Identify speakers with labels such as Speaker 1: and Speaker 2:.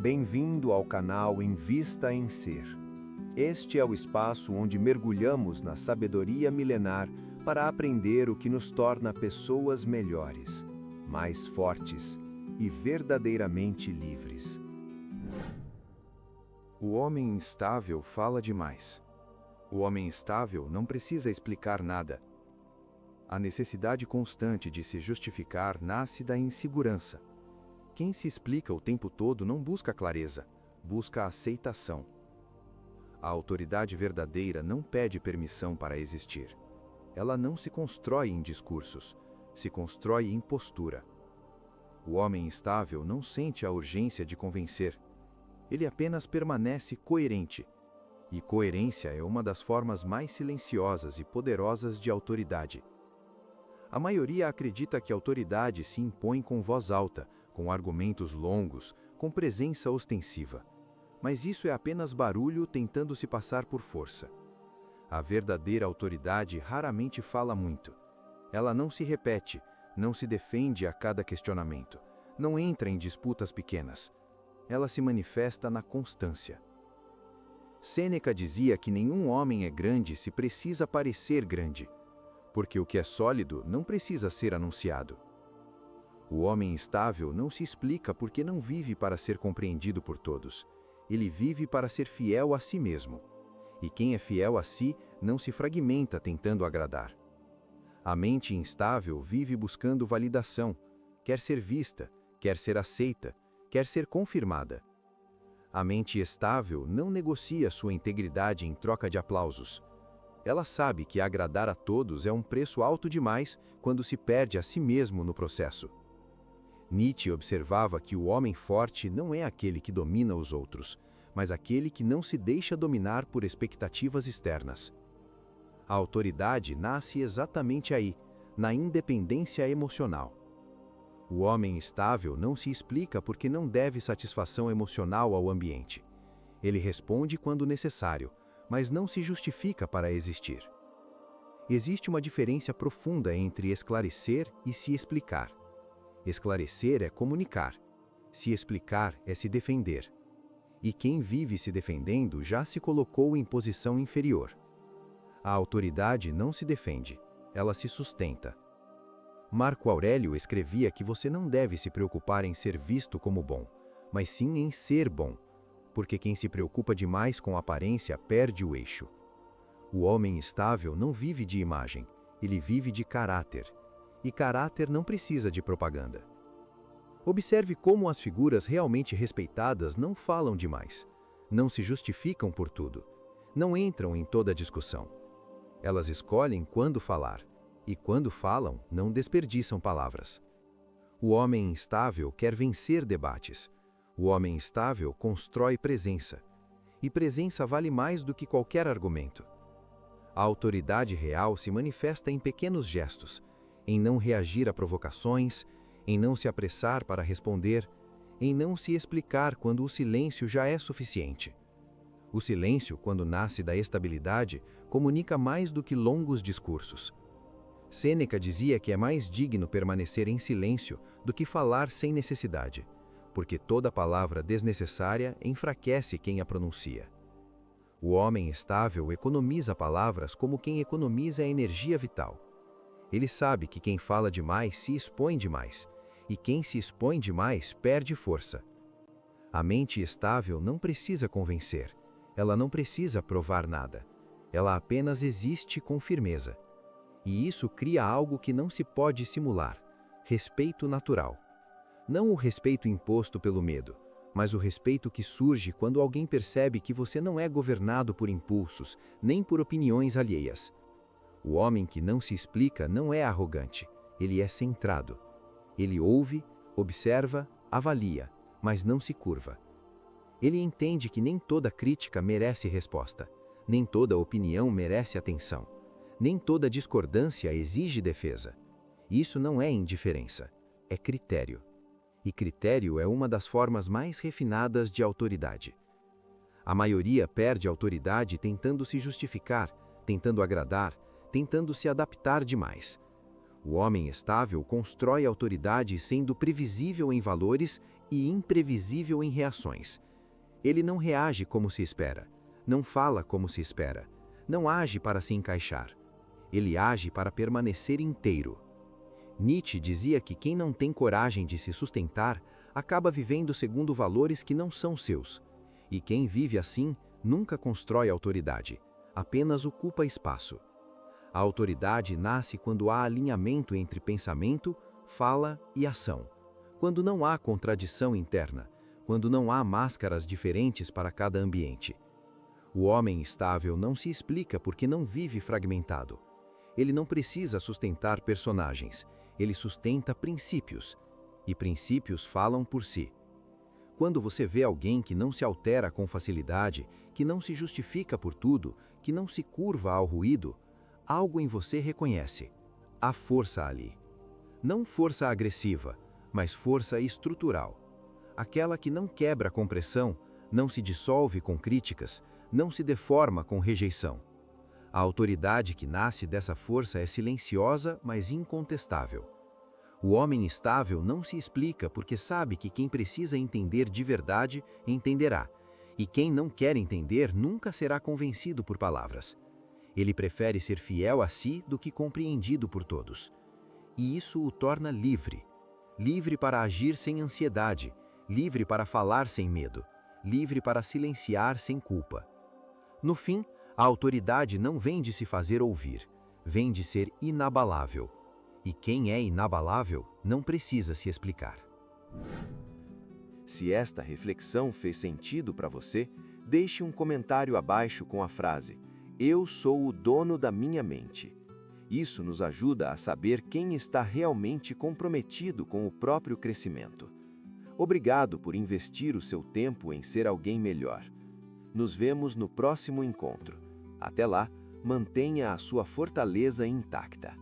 Speaker 1: Bem-vindo ao canal Invista em Ser. Este é o espaço onde mergulhamos na sabedoria milenar para aprender o que nos torna pessoas melhores, mais fortes e verdadeiramente livres.
Speaker 2: O homem instável fala demais. O homem instável não precisa explicar nada. A necessidade constante de se justificar nasce da insegurança. Quem se explica o tempo todo não busca clareza, busca aceitação. A autoridade verdadeira não pede permissão para existir. Ela não se constrói em discursos, se constrói em postura. O homem instável não sente a urgência de convencer. Ele apenas permanece coerente. E coerência é uma das formas mais silenciosas e poderosas de autoridade. A maioria acredita que a autoridade se impõe com voz alta, com argumentos longos, com presença ostensiva. Mas isso é apenas barulho tentando se passar por força. A verdadeira autoridade raramente fala muito. Ela não se repete, não se defende a cada questionamento, não entra em disputas pequenas. Ela se manifesta na constância. Sêneca dizia que nenhum homem é grande se precisa parecer grande, porque o que é sólido não precisa ser anunciado. O homem instável não se explica porque não vive para ser compreendido por todos. Ele vive para ser fiel a si mesmo. E quem é fiel a si não se fragmenta tentando agradar. A mente instável vive buscando validação, quer ser vista, quer ser aceita, quer ser confirmada. A mente estável não negocia sua integridade em troca de aplausos. Ela sabe que agradar a todos é um preço alto demais quando se perde a si mesmo no processo. Nietzsche observava que o homem forte não é aquele que domina os outros, mas aquele que não se deixa dominar por expectativas externas. A autoridade nasce exatamente aí, na independência emocional. O homem estável não se explica porque não deve satisfação emocional ao ambiente. Ele responde quando necessário, mas não se justifica para existir. Existe uma diferença profunda entre esclarecer e se explicar. Esclarecer é comunicar. Se explicar é se defender. E quem vive se defendendo já se colocou em posição inferior. A autoridade não se defende, ela se sustenta. Marco Aurélio escrevia que você não deve se preocupar em ser visto como bom, mas sim em ser bom, porque quem se preocupa demais com a aparência perde o eixo. O homem estável não vive de imagem, ele vive de caráter. E caráter não precisa de propaganda. Observe como as figuras realmente respeitadas não falam demais, não se justificam por tudo, não entram em toda discussão. Elas escolhem quando falar, e quando falam, não desperdiçam palavras. O homem instável quer vencer debates. O homem instável constrói presença. E presença vale mais do que qualquer argumento. A autoridade real se manifesta em pequenos gestos, em não reagir a provocações, em não se apressar para responder, em não se explicar quando o silêncio já é suficiente. O silêncio, quando nasce da estabilidade, comunica mais do que longos discursos. Sêneca dizia que é mais digno permanecer em silêncio do que falar sem necessidade, porque toda palavra desnecessária enfraquece quem a pronuncia. O homem estável economiza palavras como quem economiza a energia vital. Ele sabe que quem fala demais se expõe demais, e quem se expõe demais perde força. A mente estável não precisa convencer, ela não precisa provar nada, ela apenas existe com firmeza. E isso cria algo que não se pode simular: respeito natural. Não o respeito imposto pelo medo, mas o respeito que surge quando alguém percebe que você não é governado por impulsos, nem por opiniões alheias. O homem que não se explica não é arrogante, ele é centrado. Ele ouve, observa, avalia, mas não se curva. Ele entende que nem toda crítica merece resposta, nem toda opinião merece atenção, nem toda discordância exige defesa. Isso não é indiferença, é critério. E critério é uma das formas mais refinadas de autoridade. A maioria perde autoridade tentando se justificar, tentando agradar, tentando se adaptar demais.
Speaker 1: O homem estável constrói autoridade sendo previsível em valores e imprevisível em reações. Ele não reage como se espera, não fala como se espera, não age para se encaixar. Ele age para permanecer inteiro. Nietzsche dizia que quem não tem coragem de se sustentar acaba vivendo segundo valores que não são seus. E quem vive assim nunca constrói autoridade, apenas ocupa espaço. A autoridade nasce quando há alinhamento entre pensamento, fala e ação, quando não há contradição interna, quando não há máscaras diferentes para cada ambiente. O homem estável não se explica porque não vive fragmentado. Ele não precisa sustentar personagens, ele sustenta princípios, e princípios falam por si. Quando você vê alguém que não se altera com facilidade, que não se justifica por tudo, que não se curva ao ruído, algo em você reconhece. Há força ali. Não força agressiva, mas força estrutural. Aquela que não quebra com pressão, não se dissolve com críticas, não se deforma com rejeição. A autoridade que nasce dessa força é silenciosa, mas incontestável. O homem estável não se explica porque sabe que quem precisa entender de verdade, entenderá, e quem não quer entender nunca será convencido por palavras. Ele prefere ser fiel a si do que compreendido por todos. E isso o torna livre. Livre para agir sem ansiedade, livre para falar sem medo, livre para silenciar sem culpa. No fim, a autoridade não vem de se fazer ouvir, vem de ser inabalável. E quem é inabalável não precisa se explicar.
Speaker 3: Se esta reflexão fez sentido para você, deixe um comentário abaixo com a frase: "Eu sou o dono da minha mente". Isso nos ajuda a saber quem está realmente comprometido com o próprio crescimento. Obrigado por investir o seu tempo em ser alguém melhor. Nos vemos no próximo encontro. Até lá, mantenha a sua fortaleza intacta.